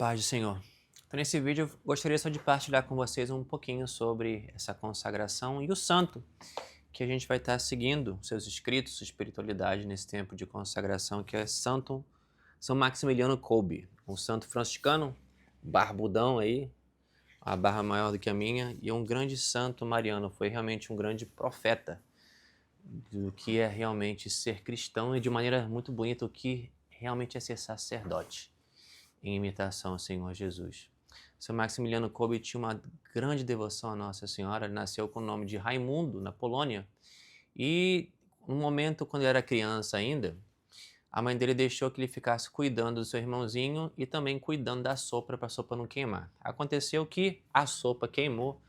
paz do Senhor. Então, nesse vídeo, eu gostaria só de partilhar com vocês um pouquinho sobre essa consagração e o santo que a gente vai estar seguindo, seus escritos, sua espiritualidade nesse tempo de consagração, que é Santo São Maximiliano Kolbe, um santo franciscano, barbudão aí, a barra maior do que a minha, e um grande santo mariano. Foi realmente um grande profeta do que é realmente ser cristão e de maneira muito bonita o que realmente é ser sacerdote, em imitação ao Senhor Jesus. São Maximiliano Kolbe tinha uma grande devoção à Nossa Senhora, nasceu com o nome de Raimundo, na Polônia, e no momento, quando ele era criança ainda, a mãe dele deixou que ele ficasse cuidando do seu irmãozinho e também cuidando da sopa para a sopa não queimar. Aconteceu que a sopa queimou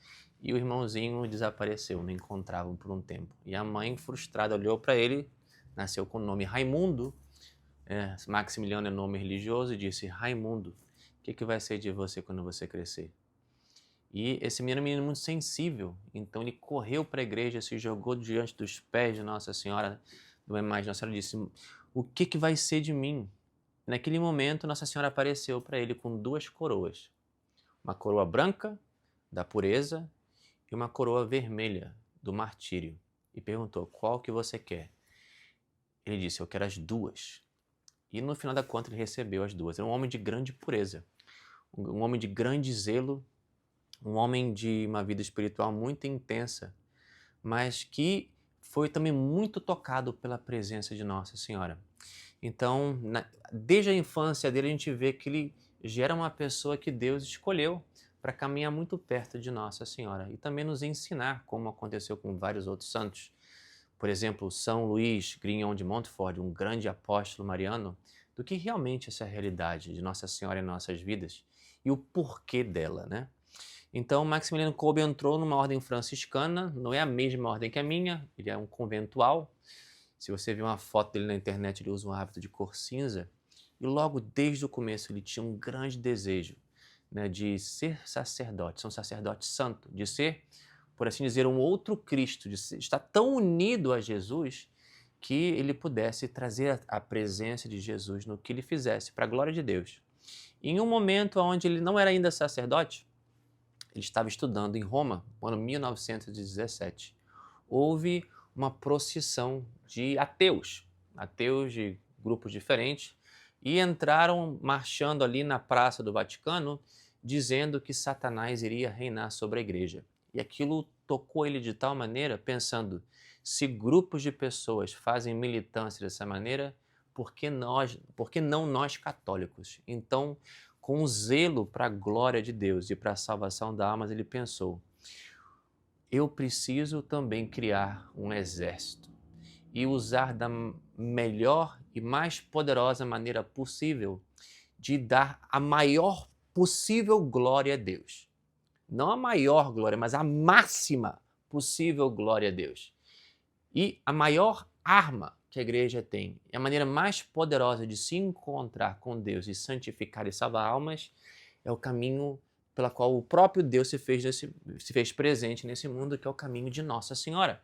e o irmãozinho desapareceu, não encontravam por um tempo. E a mãe, frustrada, olhou para ele, nasceu com o nome Raimundo, Maximiliano é nome religioso, e disse: Raimundo, o que vai ser de você quando você crescer? E esse menino é um menino muito sensível, então ele correu para a igreja, se jogou diante dos pés de Nossa Senhora, de uma imagem. Nossa Senhora disse: o que vai ser de mim? Naquele momento, Nossa Senhora apareceu para ele com duas coroas, uma coroa branca, da pureza, e uma coroa vermelha, do martírio, e perguntou: qual que você quer? Ele disse: eu quero as duas. E no final da conta ele recebeu as duas. Era um homem de grande pureza, um homem de grande zelo, um homem de uma vida espiritual muito intensa, mas que foi também muito tocado pela presença de Nossa Senhora. Então, desde a infância dele, a gente vê que ele já era uma pessoa que Deus escolheu para caminhar muito perto de Nossa Senhora e também nos ensinar, como aconteceu com vários outros santos. Por exemplo, São Luís Grignion de Montfort, um grande apóstolo mariano, do que realmente essa realidade de Nossa Senhora em nossas vidas e o porquê dela, né? Então, Maximiliano Kolbe entrou numa ordem franciscana, não é a mesma ordem que a minha, ele é um conventual. Se você ver uma foto dele na internet, ele usa um hábito de cor cinza. E logo desde o começo ele tinha um grande desejo, né, de ser sacerdote, um sacerdote santo, de ser, por assim dizer, um outro Cristo, de estar tão unido a Jesus que ele pudesse trazer a presença de Jesus no que ele fizesse, para a glória de Deus. E em um momento onde ele não era ainda sacerdote, ele estava estudando em Roma, no ano 1917. Houve uma procissão de ateus de grupos diferentes, e entraram marchando ali na Praça do Vaticano, dizendo que Satanás iria reinar sobre a igreja. E aquilo tocou ele de tal maneira, pensando: se grupos de pessoas fazem militância dessa maneira, por que não nós católicos? Então, com zelo para a glória de Deus e para a salvação da alma, ele pensou: eu preciso também criar um exército e usar da melhor e mais poderosa maneira possível de dar a maior possível glória a Deus. Não a maior glória, mas a máxima possível glória a Deus. E a maior arma que a igreja tem, e a maneira mais poderosa de se encontrar com Deus e santificar e salvar almas, é o caminho pela qual o próprio Deus se fez presente nesse mundo, que é o caminho de Nossa Senhora.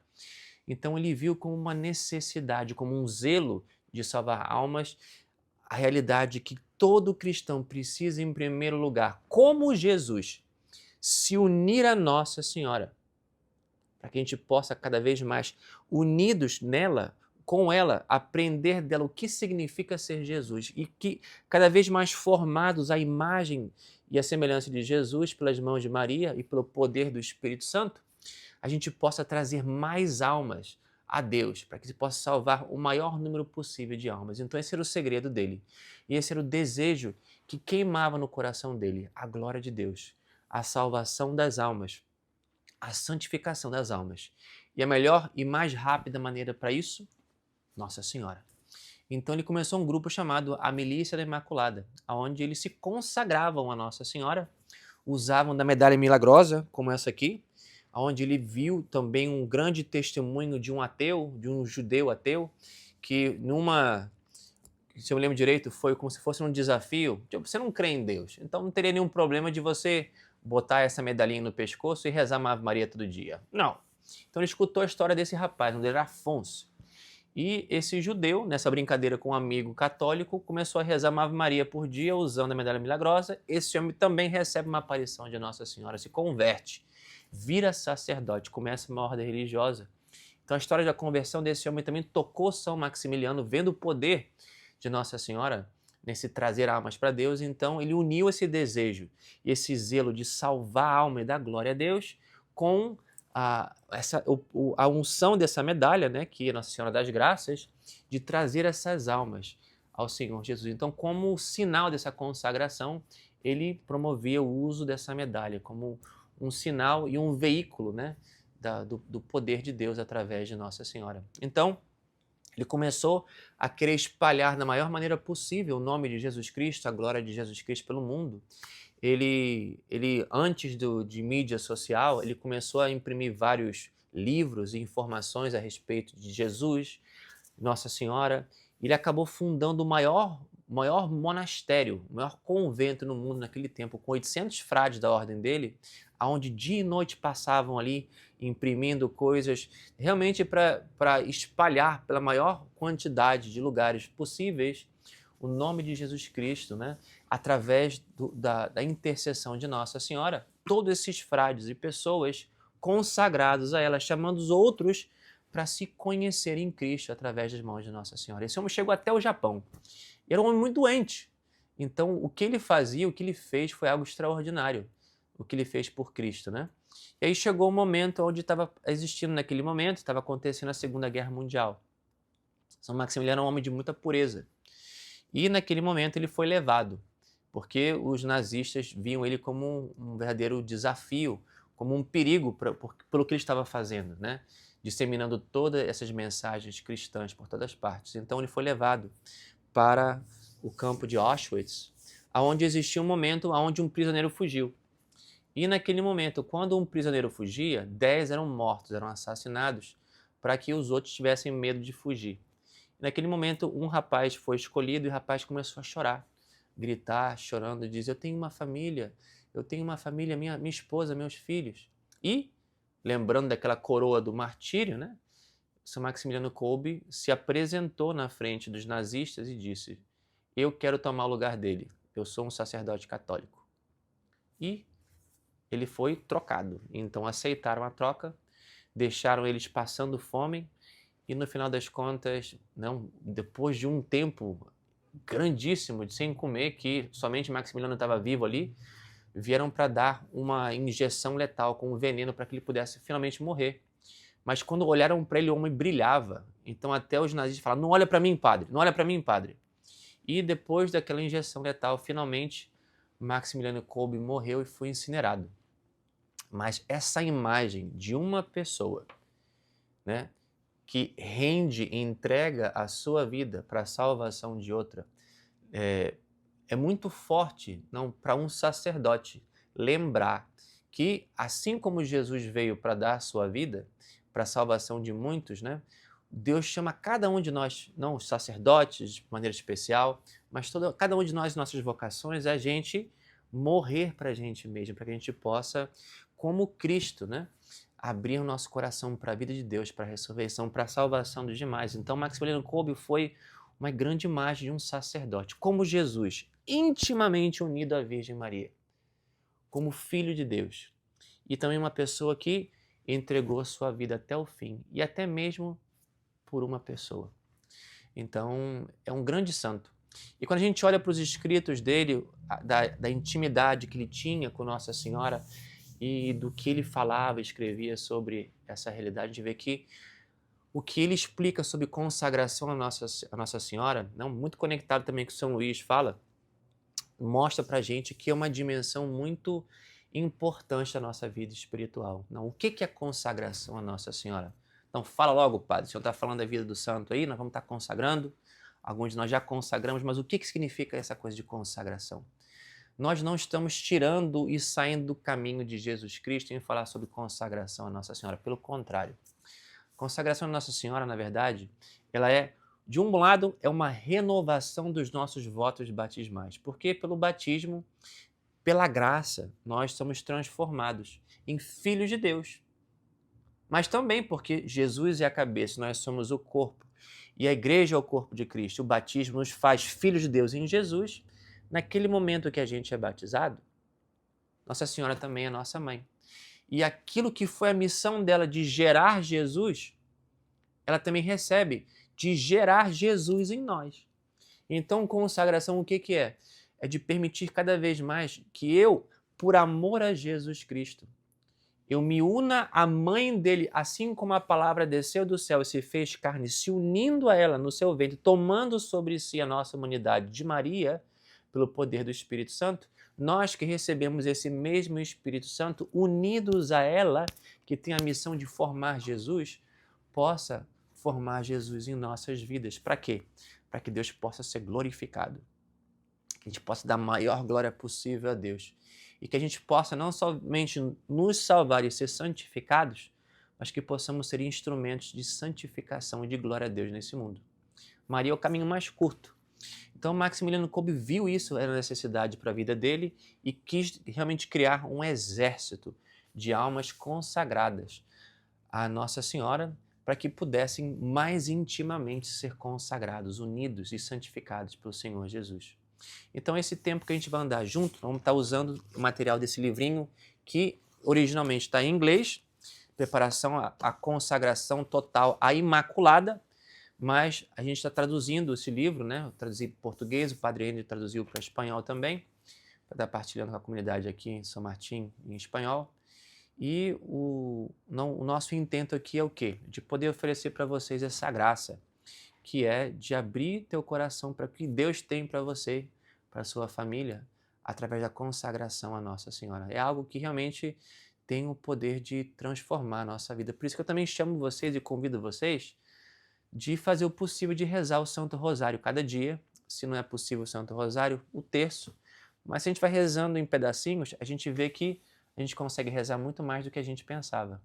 Então ele viu como uma necessidade, como um zelo de salvar almas, a realidade que todo cristão precisa, em primeiro lugar, como Jesus, se unir a Nossa Senhora, para que a gente possa cada vez mais, unidos nela, com ela, aprender dela o que significa ser Jesus, e que cada vez mais formados à imagem e à semelhança de Jesus pelas mãos de Maria e pelo poder do Espírito Santo, a gente possa trazer mais almas a Deus, para que se possa salvar o maior número possível de almas. Então esse era o segredo dele, e esse era o desejo que queimava no coração dele: a glória de Deus, a salvação das almas, a santificação das almas. E a melhor e mais rápida maneira para isso? Nossa Senhora. Então ele começou um grupo chamado A Milícia da Imaculada, onde eles se consagravam a Nossa Senhora, usavam da medalha milagrosa, como essa aqui, onde ele viu também um grande testemunho de um ateu, de um judeu ateu, que se eu me lembro direito, foi como se fosse um desafio: tipo, você não crê em Deus, então não teria nenhum problema de você botar essa medalhinha no pescoço e rezar uma Ave Maria todo dia. Não. Então ele escutou a história desse rapaz, o nome dele era Afonso. E esse judeu, nessa brincadeira com um amigo católico, começou a rezar uma Ave Maria por dia usando a medalha milagrosa. Esse homem também recebe uma aparição de Nossa Senhora, se converte, vira sacerdote, começa uma ordem religiosa. Então a história da conversão desse homem também tocou São Maximiliano, vendo o poder de Nossa Senhora nesse trazer almas para Deus. Então ele uniu esse desejo e esse zelo de salvar a alma e dar glória a Deus com a unção dessa medalha, né, que é Nossa Senhora das Graças, de trazer essas almas ao Senhor Jesus. Então, como sinal dessa consagração, ele promovia o uso dessa medalha como um sinal e um veículo, né, do poder de Deus através de Nossa Senhora. Então, ele começou a querer espalhar da maior maneira possível o nome de Jesus Cristo, a glória de Jesus Cristo pelo mundo. Ele antes de mídia social, ele começou a imprimir vários livros e informações a respeito de Jesus, Nossa Senhora. Ele acabou fundando o maior monastério, o maior convento no mundo naquele tempo, com 800 frades da ordem dele, onde dia e noite passavam ali imprimindo coisas, realmente para espalhar pela maior quantidade de lugares possíveis o nome de Jesus Cristo, né? Através da intercessão de Nossa Senhora, todos esses frades e pessoas consagrados a ela, chamando os outros para se conhecerem em Cristo através das mãos de Nossa Senhora. Esse homem chegou até o Japão. Era um homem muito doente. Então, o que ele fazia, o que ele fez foi algo extraordinário, o que ele fez por Cristo, né? E aí chegou o momento onde estava existindo naquele momento, estava acontecendo a Segunda Guerra Mundial. São Maximiliano era um homem de muita pureza. E naquele momento ele foi levado, porque os nazistas viam ele como um verdadeiro desafio, como um perigo pelo que ele estava fazendo, né? Disseminando todas essas mensagens cristãs por todas as partes. Então ele foi levado para o campo de Auschwitz, onde existia um momento onde um prisioneiro fugiu. E naquele momento, quando um prisioneiro fugia, 10 eram mortos, eram assassinados, para que os outros tivessem medo de fugir. Naquele momento, um rapaz foi escolhido e o rapaz começou a chorar, gritar, chorando, e dizer: eu tenho uma família, minha esposa, meus filhos. E, lembrando daquela coroa do martírio, né, São Maximiliano Kolbe se apresentou na frente dos nazistas e disse: eu quero tomar o lugar dele, eu sou um sacerdote católico. E ele foi trocado. Então aceitaram a troca, deixaram eles passando fome, e no final das contas, não, depois de um tempo grandíssimo de sem comer, que somente Maximiliano estava vivo ali, vieram para dar uma injeção letal com um veneno para que ele pudesse finalmente morrer. Mas quando olharam para ele, o homem brilhava. Então até os nazistas falaram: não olha para mim, padre, não olha para mim, padre. E depois daquela injeção letal, finalmente Maximiliano Kolbe morreu e foi incinerado. Mas essa imagem de uma pessoa, né, que rende e entrega a sua vida para a salvação de outra, é muito forte, não, para um sacerdote lembrar que, assim como Jesus veio para dar a sua vida para a salvação de muitos, né, Deus chama cada um de nós, não os sacerdotes de maneira especial, mas cada um de nós, nossas vocações, é a gente morrer para a gente mesmo, para que a gente possa, como Cristo, né, abrir o nosso coração para a vida de Deus, para a ressurreição, para a salvação dos demais. Então, Maximiliano Kolbe foi uma grande imagem de um sacerdote, como Jesus, intimamente unido à Virgem Maria, como Filho de Deus. E também uma pessoa que entregou a sua vida até o fim, e até mesmo por uma pessoa. Então, é um grande santo. E quando a gente olha para os escritos dele, da intimidade que ele tinha com Nossa Senhora e do que ele falava e escrevia sobre essa realidade, a gente vê que o que ele explica sobre consagração a Nossa Senhora, não, muito conectado também com São Luís fala, mostra para a gente que é uma dimensão muito importante da nossa vida espiritual. Não, o que é consagração a Nossa Senhora? Então fala logo, padre, o senhor está falando da vida do santo aí, nós vamos estar consagrando, alguns de nós já consagramos, mas o que significa essa coisa de consagração? Nós não estamos tirando e saindo do caminho de Jesus Cristo em falar sobre consagração a Nossa Senhora, pelo contrário. Consagração a Nossa Senhora, na verdade, ela é, de um lado, é uma renovação dos nossos votos batismais, porque pelo batismo, pela graça, nós somos transformados em filhos de Deus. Mas também porque Jesus é a cabeça, nós somos o corpo. e a igreja é o corpo de Cristo, o batismo nos faz filhos de Deus em Jesus, naquele momento que a gente é batizado, Nossa Senhora também é nossa mãe. E aquilo que foi a missão dela de gerar Jesus, ela também recebe de gerar Jesus em nós. Então, consagração, o que que é? É de permitir cada vez mais que eu, por amor a Jesus Cristo, eu me una à mãe dele, assim como a palavra desceu do céu e se fez carne, se unindo a ela no seu ventre, tomando sobre si a nossa humanidade de Maria, pelo poder do Espírito Santo, nós que recebemos esse mesmo Espírito Santo, unidos a ela, que tem a missão de formar Jesus, possa formar Jesus em nossas vidas. Para quê? Para que Deus possa ser glorificado, que a gente possa dar a maior glória possível a Deus e que a gente possa não somente nos salvar e ser santificados, mas que possamos ser instrumentos de santificação e de glória a Deus nesse mundo. Maria é o caminho mais curto. Então Maximiliano Kolbe viu isso, era necessidade para a vida dele e quis realmente criar um exército de almas consagradas à Nossa Senhora para que pudessem mais intimamente ser consagrados, unidos e santificados pelo Senhor Jesus. Então, esse tempo que a gente vai andar junto, vamos estar usando o material desse livrinho que originalmente está em inglês, Preparação à Consagração Total à Imaculada, mas a gente está traduzindo esse livro, né? Eu traduzi para português, o Padre Ender traduziu para espanhol também, para estar partilhando com a comunidade aqui em São Martim em espanhol. E o nosso intento aqui é o quê? De poder oferecer para vocês essa graça, que é de abrir teu coração para o que Deus tem para você, para a sua família, através da consagração à Nossa Senhora. É algo que realmente tem o poder de transformar a nossa vida. Por isso que eu também chamo vocês e convido vocês de fazer o possível de rezar o Santo Rosário cada dia. Se não é possível o Santo Rosário, o terço. Mas se a gente vai rezando em pedacinhos, a gente vê que a gente consegue rezar muito mais do que a gente pensava.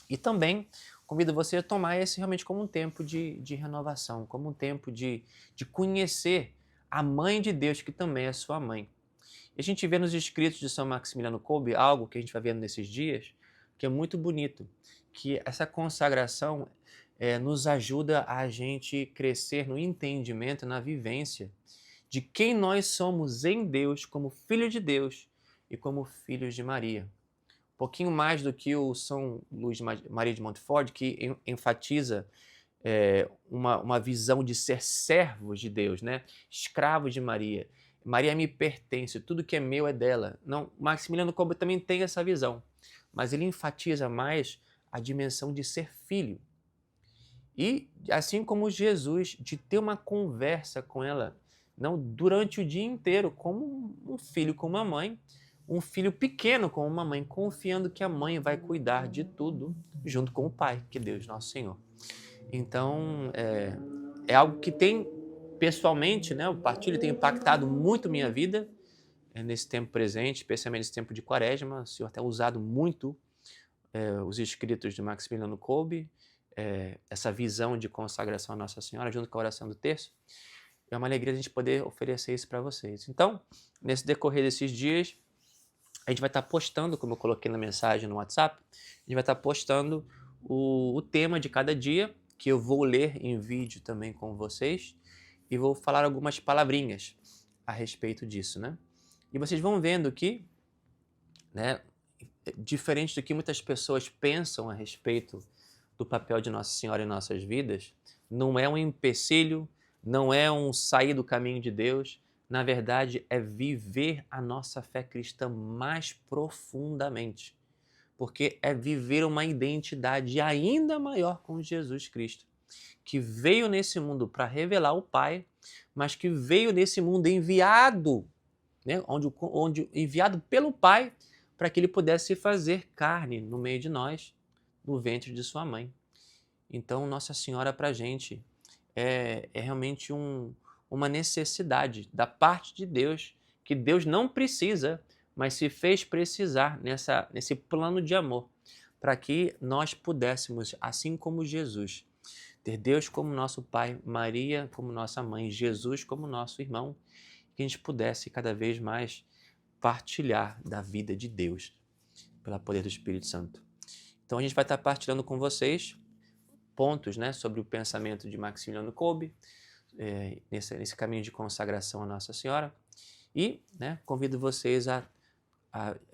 E também convido você a tomar esse realmente como um tempo de renovação, como um tempo de conhecer a Mãe de Deus, que também é sua mãe. E a gente vê nos escritos de São Maximiliano Kolbe algo que a gente vai vendo nesses dias, que é muito bonito, que essa consagração nos ajuda a gente crescer no entendimento, na vivência de quem nós somos em Deus, como filho de Deus e como filhos de Maria. Pouquinho mais do que o São Luís Maria de Montfort, que enfatiza uma visão de ser servos de Deus, né? Escravos de Maria. Maria me pertence, tudo que é meu é dela. Não, Maximiliano Kolbe também tem essa visão, mas ele enfatiza mais a dimensão de ser filho. E, assim como Jesus, de ter uma conversa com ela, não durante o dia inteiro, como um filho com uma mãe, um filho pequeno com uma mãe, confiando que a mãe vai cuidar de tudo junto com o Pai, que é Deus, nosso Senhor. Então, é algo que tem, pessoalmente, né, o partilho tem impactado muito minha vida nesse tempo presente, especialmente nesse tempo de Quaresma. O Senhor tem usado muito os escritos de Maximiliano Kolbe, essa visão de consagração à Nossa Senhora, junto com a oração do terço. É uma alegria a gente poder oferecer isso para vocês. Então, nesse decorrer desses dias, a gente vai estar postando, como eu coloquei na mensagem no WhatsApp, a gente vai estar postando o tema de cada dia, que eu vou ler em vídeo também com vocês, e vou falar algumas palavrinhas a respeito disso, né? E vocês vão vendo que, né, diferente do que muitas pessoas pensam a respeito do papel de Nossa Senhora em nossas vidas, não é um empecilho, não é um sair do caminho de Deus, na verdade é viver a nossa fé cristã mais profundamente, porque é viver uma identidade ainda maior com Jesus Cristo, que veio nesse mundo para revelar o Pai, mas que veio nesse mundo enviado, né, onde enviado pelo Pai, para que ele pudesse fazer carne no meio de nós, no ventre de sua mãe. Então, Nossa Senhora para a gente é realmente uma necessidade da parte de Deus, que Deus não precisa, mas se fez precisar nesse plano de amor, para que nós pudéssemos, assim como Jesus, ter Deus como nosso Pai, Maria como nossa mãe, Jesus como nosso irmão, que a gente pudesse cada vez mais partilhar da vida de Deus, pelo poder do Espírito Santo. Então a gente vai estar partilhando com vocês pontos, né, sobre o pensamento de Maximiliano Kolbe, nesse caminho de consagração a Nossa Senhora. E, né, convido vocês a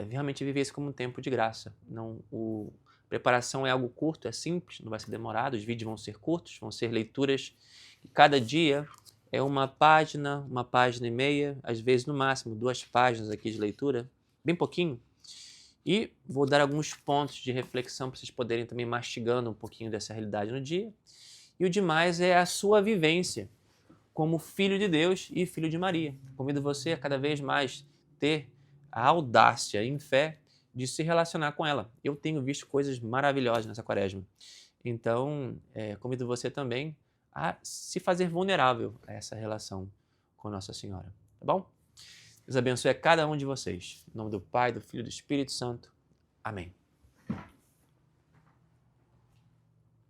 realmente viver isso como um tempo de graça. Preparação é algo curto, é simples, não vai ser demorado, os vídeos vão ser curtos, vão ser leituras. E cada dia é uma página e meia, às vezes no máximo 2 páginas aqui de leitura, bem pouquinho. E vou dar alguns pontos de reflexão para vocês poderem também mastigando um pouquinho dessa realidade no dia. E o demais é a sua vivência como filho de Deus e filho de Maria. Convido você a cada vez mais ter a audácia em fé de se relacionar com ela. Eu tenho visto coisas maravilhosas nessa quaresma. Então, convido você também a se fazer vulnerável a essa relação com Nossa Senhora. Tá bom? Deus abençoe a cada um de vocês. Em nome do Pai, do Filho e do Espírito Santo. Amém.